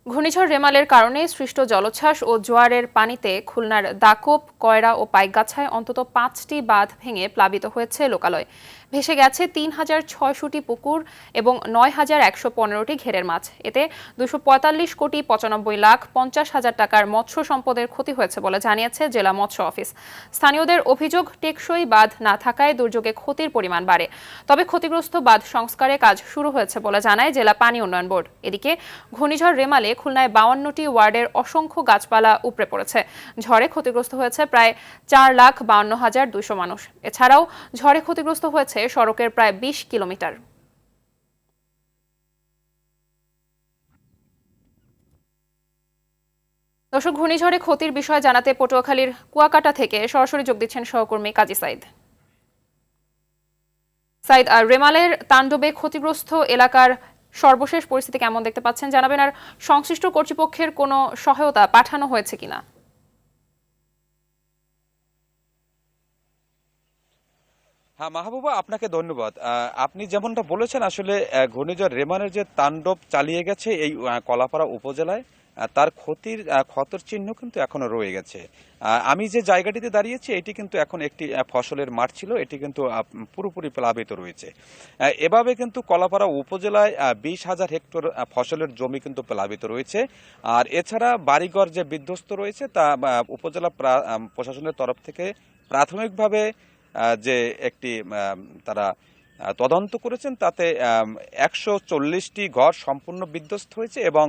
ঘূর্ণিঝড় রেমালের কারণে সৃষ্ট জলোচ্ছ্বাস ও জোয়ারের পানিতে খুলনার দাকোপ, কয়রা ও পাইকগাছায় অন্তত ৫টি বাঁধ ভেঙে প্লাবিত হয়েছে লোকালয়। ভেসে গেছে ৩,৬০০টি পুকুর এবং ৯,১১৫টি ঘেরের মাছ। এতে ২৪৫,৯৫,৫০,০০০ টাকার মৎস্য সম্পদের ক্ষতি হয়েছে বলে জানিয়েছে জেলা মৎস্য অফিস। স্থানীয়দের অভিযোগ, টেকসই বাঁধ না থাকায় দুর্যোগে ক্ষতির পরিমাণ বাড়ে। তবে ক্ষতিগ্রস্ত বাঁধ সংস্কারে কাজ শুরু হয়েছে বলে জানায় জেলা পানি উন্নয়ন বোর্ড। এদিকে ঘূর্ণিঝড় রেমালে খুলনায় ৫২টি ওয়ার্ডের অসংখ্য গাছপালা উপড়ে পড়েছে। ঝড়ে ক্ষতিগ্রস্ত হয়েছে প্রায় ৪,৫২,২০০ মানুষ। এছাড়াও ঝড়ে ক্ষতিগ্রস্ত হয়েছে সড়কের প্রায় ২০ কিলোমিটার। দর্শক, ঘূর্ণিঝড়ে ক্ষতির বিষয়ে জানাতে পটুয়াখালীর কুয়াকাটা থেকে সরাসরি যোগ দিচ্ছেন সহকর্মী কাজী সাইদ। সাইদ, রেমালের তাণ্ডবে ক্ষতিগ্রস্ত এলাকার সর্বশেষ পরিস্থিতি কেমন দেখতে পাচ্ছেন জানাবেন, আর সংশ্লিষ্ট কর্তৃপক্ষের কোনো সহায়তা পাঠানো হয়েছে কিনা? হ্যাঁ মাহবুবা, আপনাকে ধন্যবাদ। আপনি যেমনটা বলেছেন, আসলে ঘূর্ণিঝড় রেমানের যে তাণ্ডব চালিয়ে গেছে এই কলাপাড়া উপজেলায়, তার ক্ষতর চিহ্ন কিন্তু এখনো রয়ে গেছে। আমি যে জায়গাটিতে দাঁড়িয়েছি এটি কিন্তু এখন একটি ফসলের মাঠ ছিল, এটি কিন্তু পুরোপুরি প্লাবিত রয়েছে। এভাবে কিন্তু কলাপাড়া উপজেলায় ২০,০০০ হেক্টর ফসলের জমি কিন্তু প্লাবিত রয়েছে। আর এছাড়া বাড়িঘর যে বিধ্বস্ত রয়েছে তা উপজেলা প্রশাসনের তরফ থেকে প্রাথমিকভাবে যে একটি তারা তদন্ত করেছেন, তাতে ১৪০টি ঘর সম্পূর্ণ বিধ্বস্ত হয়েছে এবং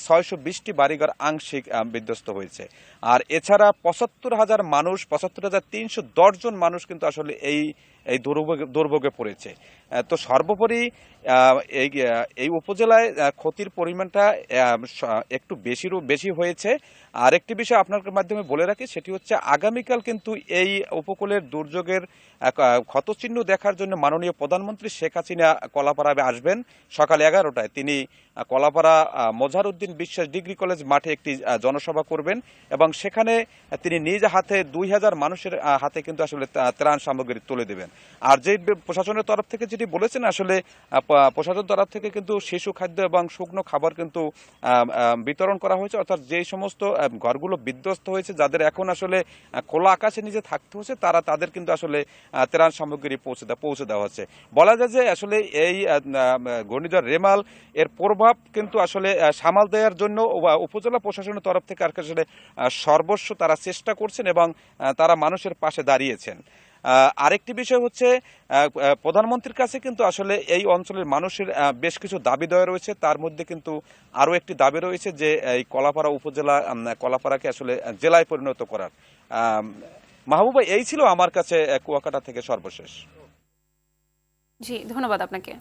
৬২০টি বাড়িঘর আংশিক বিধ্বস্ত হয়েছে। আর এছাড়া ৭৫,৩১০ জন মানুষ কিন্তু আসলে এই এই দুর্ভোগে পড়েছে। তো সর্বোপরি এই উপজেলায় ক্ষতির পরিমাণটা একটু বেশি হয়েছে। আরেকটি বিষয় আপনার মাধ্যমে বলে রাখি, সেটি হচ্ছে আগামীকাল কিন্তু এই উপকূলের দুর্যোগের ক্ষতচিহ্ন দেখার জন্য মাননীয় প্রধানমন্ত্রী শেখ হাসিনা কলাপাড়ায় আসবেন সকাল ১১টায়। তিনি কলাপাড়া মজহারউদ্দিন বিশ্বাস ডিগ্রি কলেজ মাঠে একটি জনসভা করবেন এবং সেখানে তিনি নিজ হাতে ২,০০০ মানুষের হাতে কিন্তু আসলে ত্রাণ সামগ্রী তুলে দেবেন। আর যে প্রশাসনের তরফ থেকে যেটি বলেছেন, আসলে প্রশাসনের তরফ থেকে কিন্তু শিশু খাদ্য এবং শুকনো খাবার কিন্তু বিতরণ করা হয়েছে। অর্থাৎ যেই সমস্ত ঘরগুলো বিধ্বস্ত হয়েছে, যাদের এখন আসলে খোলা আকাশের নিচে থাকতে হচ্ছে, তাদের কিন্তু আসলে ত্রাণ সামগ্রী পৌঁছে দেওয়া হচ্ছে। বলা যায় যে আসলে এই ঘূর্ণিঝড় রেমাল এর প্রভাব কিন্তু আসলে সামাল দেওয়ার জন্য উপজেলা প্রশাসনের তরফ থেকে আসলে সর্বস্ব তারা চেষ্টা করছেন এবং তারা মানুষের পাশে দাঁড়িয়েছেন। আরেকটি বিষয় হচ্ছে, প্রধানমন্ত্রীর কাছে কিন্তু আসলে এই অঞ্চলের মানুষের বেশ কিছু দাবি দেওয়া রয়েছে। তার মধ্যে কিন্তু আরও একটি দাবি রয়েছে যে এই কলাপাড়া উপজেলা, কলাপাড়াকে আসলে জেলায় পরিণত করার। মাহবুবা, এই ছিল আমার কাছে কুয়াকাটা থেকে সর্বশেষ। জি, ধন্যবাদ আপনাকে।